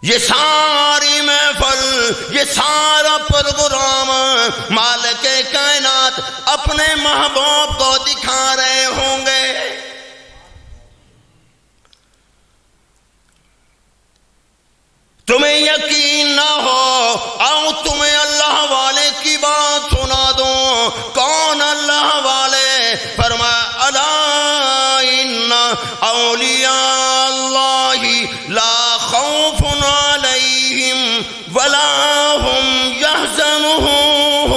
ये सारी महफिल, ये सारा प्रोग्राम मालिक कायनात अपने महबूब को दिखा रहे होंगे। तुम्हें यकीन ना हो, आओ तुम्हें अल्लाह वाले की बात सुना दो। कौन अल्लाह वाले? फरमाया अला इन्ना औलिया अल्लाहि ला खौफुन अलैहिम वला हुम यहज़नुन।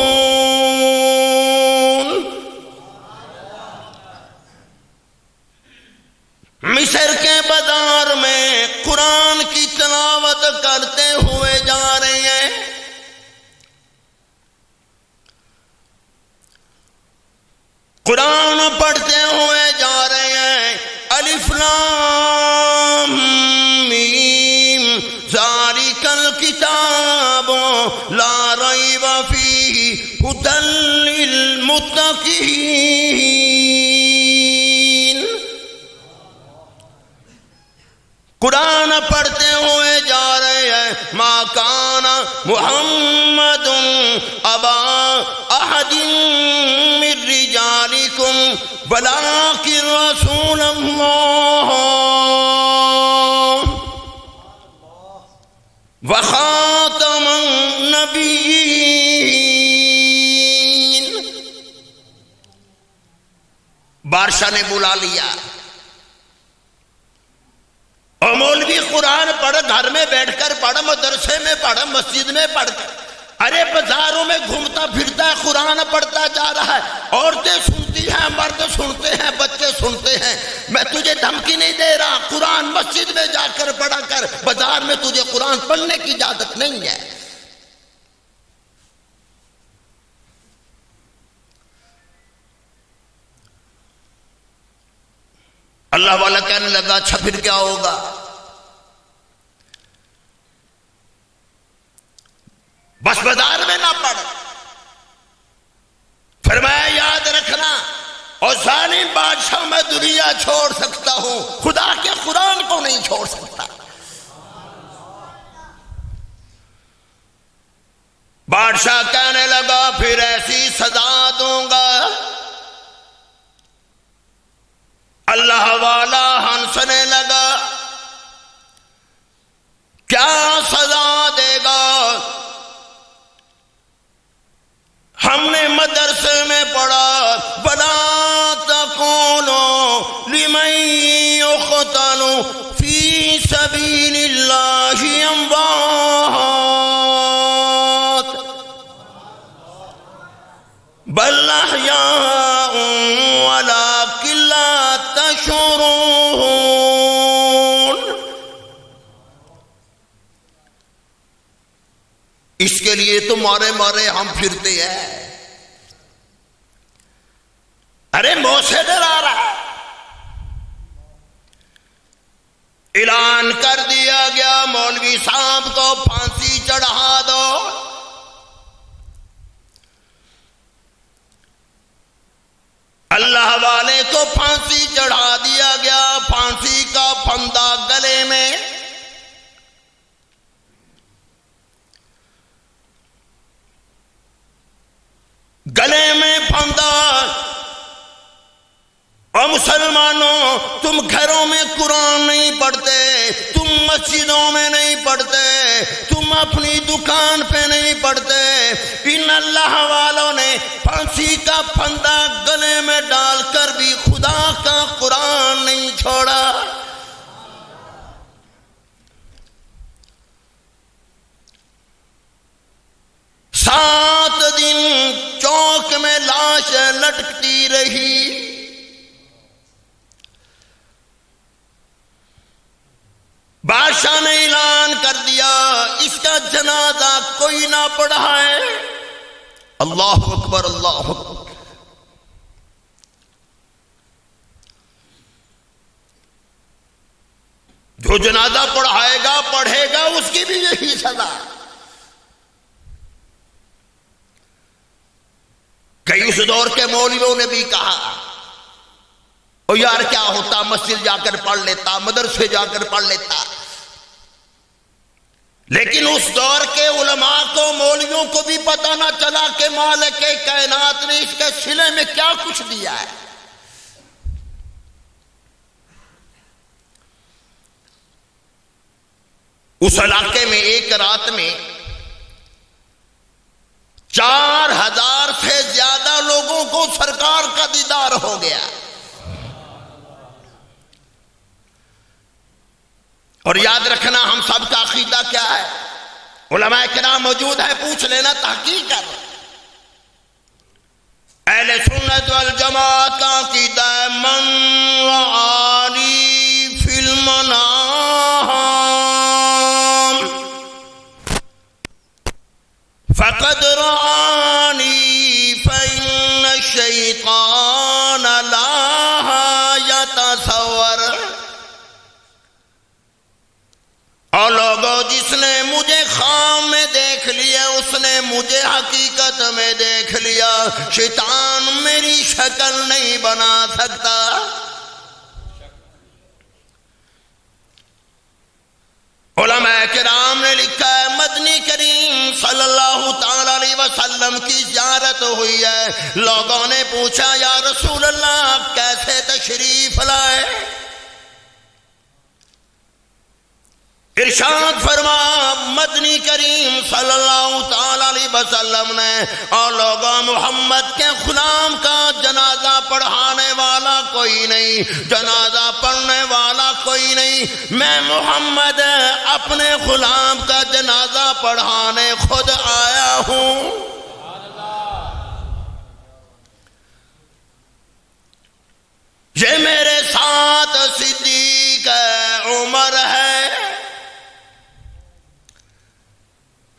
मिस्र के बाजार में कुरान की तिलावत करते हुए जा रहे हैं। कुरान पढ़ते हुए जा रहे हैं। अलिफ लाम मीम ज़ालिकल किताबु ला रैब फीहि हुदल लिल मुत्तक़ीन। कुरान पढ़ते हुए जा रहे हैं। मा काना मुहम्मदुन अबा अहदिन मिन रिजालिकुम वलाकिन रसूलल्लाह व खातमुन नबिय्यीन। बादशाह ने बुला लिया और मौलवी कुरान पढ़, घर में बैठकर पढ़, मदरसे में पढ़, मस्जिद में पढ़, अरे बाजारों में घूमता फिरता है, कुरान पढ़ता जा रहा है। औरतें सुनती हैं, मर्द सुनते हैं, बच्चे सुनते हैं। मैं तुझे धमकी नहीं दे रहा, कुरान मस्जिद में जाकर पढ़ा कर, बाजार में तुझे कुरान पढ़ने की इजाजत नहीं है। अल्लाह वाला कहने लगा अच्छा फिर क्या होगा? बस बाजार में ना पड़। फरमाया याद रखना, और जालिम बादशाह मैं दुनिया छोड़ सकता हूं, खुदा के कुरान को नहीं छोड़ सकता। बादशाह कहने लगा फिर ऐसी सजा दूंगा। अल्लाह वाला हंसने लगा, क्या सजा देगा? हमने मदरसे में पढ़ा वला तक़ूलू लिमन युक़तलू फी सबीलिल्लाहि अमवात बल अहयाउन वलाकिन ला तशऊरून। इसके लिए तो मारे मारे हम फिरते हैं। अरे मौत से डरा रहा है। ऐलान कर दिया गया मौलवी साहब को फांसी चढ़ा दो। अल्लाह वाले को फांसी चढ़ा दिया गया। फांसी का फंदा गले में, गले में फंदा। और मुसलमानों, तुम घरों में कुरान नहीं पढ़ते, तुम मस्जिदों में नहीं पढ़ते, तुम अपनी दुकान पे नहीं पढ़ते। इन अल्लाह वालों ने फांसी का फंदा गले में डालकर भी खुदा का कुरान नहीं छोड़ा। सात दिन चौक में लाश लटकती रही। बादशाह ने ऐलान कर दिया इसका जनाजा कोई ना पढ़ाए। अल्लाह अकबर, अल्लाह अकबर। जो जनाजा पढ़ाएगा पढ़ेगा उसकी भी यही सजा। कई उस दौर के मौलवियों ने भी कहा ओ यार क्या होता, मस्जिद जाकर पढ़ लेता, मदरसे जाकर पढ़ लेता। लेकिन उस दौर के उलमा को, मौलवियों को भी पता ना चला कि मालिक कायनात ने इसके सिले में क्या कुछ दिया है। उस इलाके में एक रात में 4000 से ज्यादा लोगों को सरकार का दीदार हो गया। और याद रखना, हम सब का अकीदा क्या है, उलमा किराम मौजूद है, पूछ लेना, तहकीक कर। अहले सुन्नत वल जमात का अकीदा मन रआनी फिल मनाम फ़क़द रआनी फ़इन्न शैतान ला यतसव्वर। और लोगों, जिसने मुझे ख्वाब में देख लिया उसने मुझे हकीकत में देख लिया। शैतान मेरी शक्ल नहीं बना सकता। उलमा किराम ने लिखा है, मदनी करीम सल्लल्लाहु ताला अलैहि वसल्लम की ज़ियारत हुई है। लोगों ने पूछा, या रसूल अल्लाह, आप कैसे तशरीफ लाए? इरशाद फरमा मदनी करीम सल्लल्लाहु ताला अलैहि वसल्लम ने, और लोगों, मोहम्मद के गुलाम का जनाजा पढ़ाने वाला कोई नहीं, जनाजा पढ़ने वाला कोई नहीं। मैं मोहम्मद अपने गुलाम का जनाजा पढ़ाने खुद आया हूं। ये मेरे साथ सिद्दीक उमर है।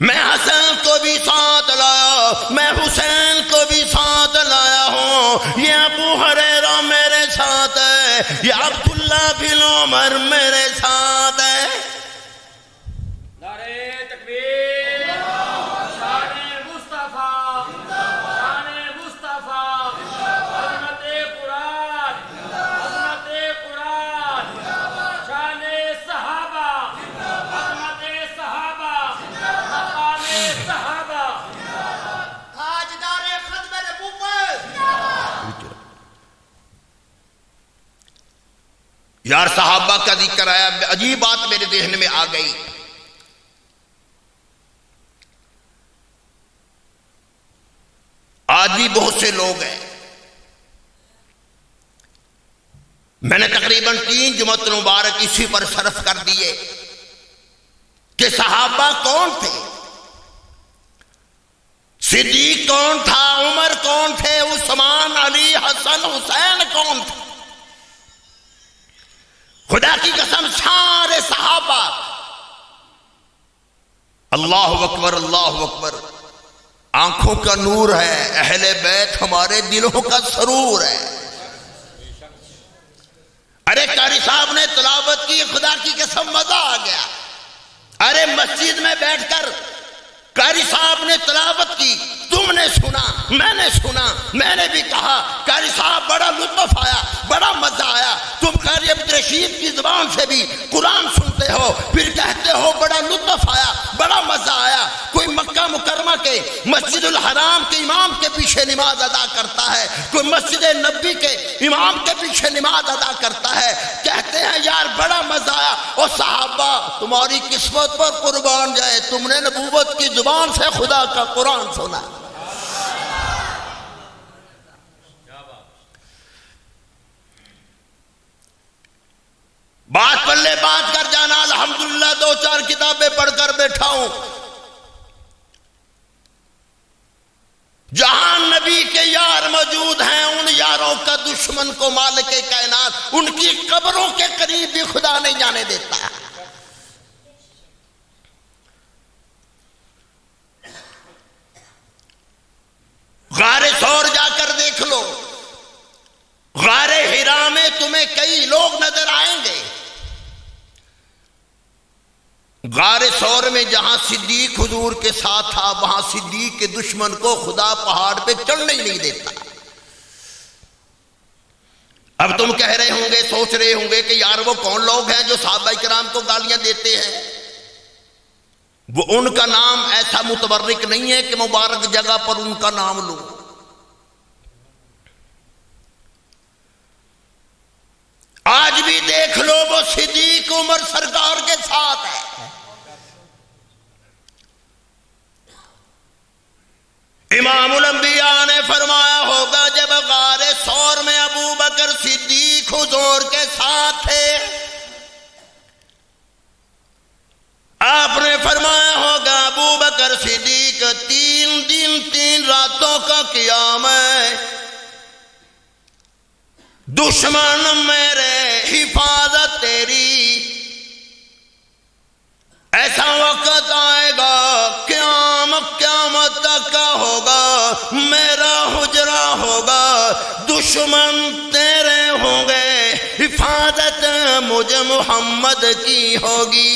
मैं हसन को भी साथ लाया, मैं हुसैन को भी साथ लाया हूं। ये अबू हुरैरा मेरे साथ है, ये अब्दुल्ला बिन उमर मेरे साथ है। नारे तकबीर, शाने मुस्तफा, शाने मुस्तफा, अज़मते कुरान, अज़मते कुरान, शाने सहाबा, अज़मते सहाबा, मकामे सहाबा, ताजदारे ख़त्मे नबुव्वत। यार, सहाबा का जिक्र आया, अजीब बात मेरे ज़हन में आ गई। आज भी बहुत से लोग हैं, मैंने तकरीबन 3 जुमअत मुबारक इसी पर सर्फ कर दिए कि सहाबा कौन थे, सिद्दीक कौन था, उमर कौन थे, उस्मान, अली, हसन, हुसैन कौन थे। खुदा की कसम, सारे सहाबा, अल्लाहु अकबर, अल्लाहु अकबर, आंखों का नूर है। अहले बैत हमारे दिलों का सरूर है। अरे कारी साहब ने तिलावत की, खुदा की कसम मजा आ गया। अरे मस्जिद में बैठकर कारी साहब ने तिलावत की, तुमने सुना, मैंने सुना, मैंने भी कहा, कारी साहब बड़ा लुत्फ आया, बड़ा मजा आया। तुम कारी अब्दुल रशीद की जुबान से भी कुरान सुनते हो, फिर कहते हो बड़ा लुत्फ आया, बड़ा मजा आया। कोई मक्का मुकरमा के मस्जिदुल हराम के इमाम के पीछे नमाज अदा करता है, कोई मस्जिद नबी के इमाम के पीछे नमाज अदा करता है, कहते हैं यार बड़ा मजा आया। और सहाबा, तुम्हारी किस्मत पर कुर्बान जाए, तुमने नबूवत की जुबान से खुदा का कुरान सुना। बात पल्ले बात कर जाना। अल्हम्दुलिल्लाह 2-4 किताबें पढ़कर बैठा हूं। जहां नबी के यार मौजूद हैं, उन यारों का दुश्मन को मालिक कायनात उनकी कब्रों के करीब भी खुदा नहीं जाने देता। गारे सौर जाकर देख लो, गारे हिरा में तुम्हें कई लोग नजर आएंगे। गारे सौर में जहां सिद्दीक हुजूर के साथ था, वहां सिद्दीक के दुश्मन को खुदा पहाड़ पे चढ़ने ही नहीं देता। अब तुम कह रहे होंगे, सोच रहे होंगे कि यार वो कौन लोग हैं जो सहाबा किराम को गालियां देते हैं। वो उनका नाम ऐसा मुतबर्रिक नहीं है कि मुबारक जगह पर उनका नाम लो। आज भी देख लो, वो सिद्दीक उमर सरकार के साथ है। इमामुल अंबिया ने फरमाया होगा जब गारे सौर में अबू बकर सिद्दीक हुजूर के साथ थे, आपने फरमाया होगा अबू बकर सिद्दीक 3 दिन 3 रातों का क़ियाम है, दुश्मन मेरे हिफाजत तेरी, ऐसा वक्त आएगा क़यामत तक का होगा, मेरा हुजरा होगा, दुश्मन तेरे होंगे, हिफाजत मुझे मोहम्मद की होगी।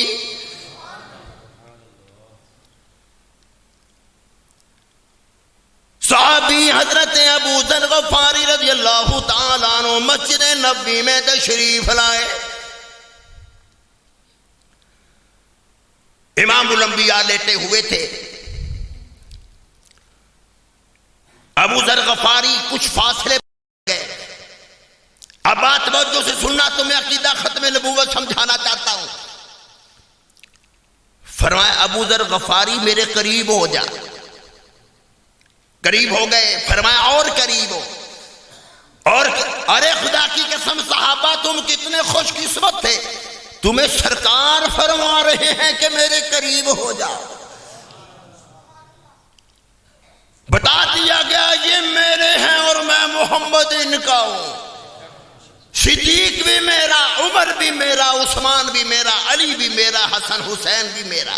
सहाबी हजरत अबू ज़र गफ़ारी रज़ी अल्लाह ताला अन्हु मस्जिद नबी में तशरीफ लाए। इमामुल अंबिया लेटे हुए थे। अबू ज़र गफ़ारी कुछ फासले गए। अब बात तवज्जो से सुनना, तुम्हें अकीदा खत्म नबूवत समझाना चाहता हूं। फरमाया अबू ज़र गफ़ारी मेरे करीब हो जा। करीब हो गए। फरमाया और करीब हो। और अरे खुदा की कसम सहाबा तुम कितने खुशकिस्मत थे, तुम्हें सरकार फरमा रहे हैं कि मेरे करीब हो जाओ। बता दिया गया ये मेरे हैं और मैं मोहम्मद इनका हूं। सिद्दीक भी मेरा, उमर भी मेरा, उस्मान भी मेरा, अली भी मेरा, हसन हुसैन भी मेरा।